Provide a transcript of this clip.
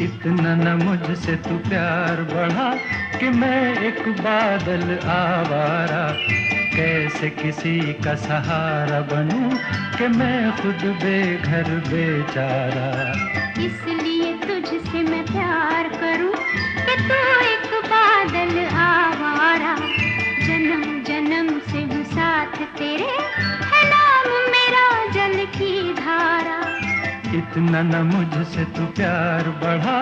इतना न मुझसे तू प्यार बढ़ा कि मैं एक बादल आवारा। कैसे किसी का सहारा बनूं कि मैं खुद बेघर बेचारा। इसलिए तुझसे मैं प्यार करूं कि तू एक बादल आवारा। जन्म जन्म से हूँ साथ तेरे, है नाम मेरा जल की धारा। इतना न मुझसे तू प्यार बढ़ा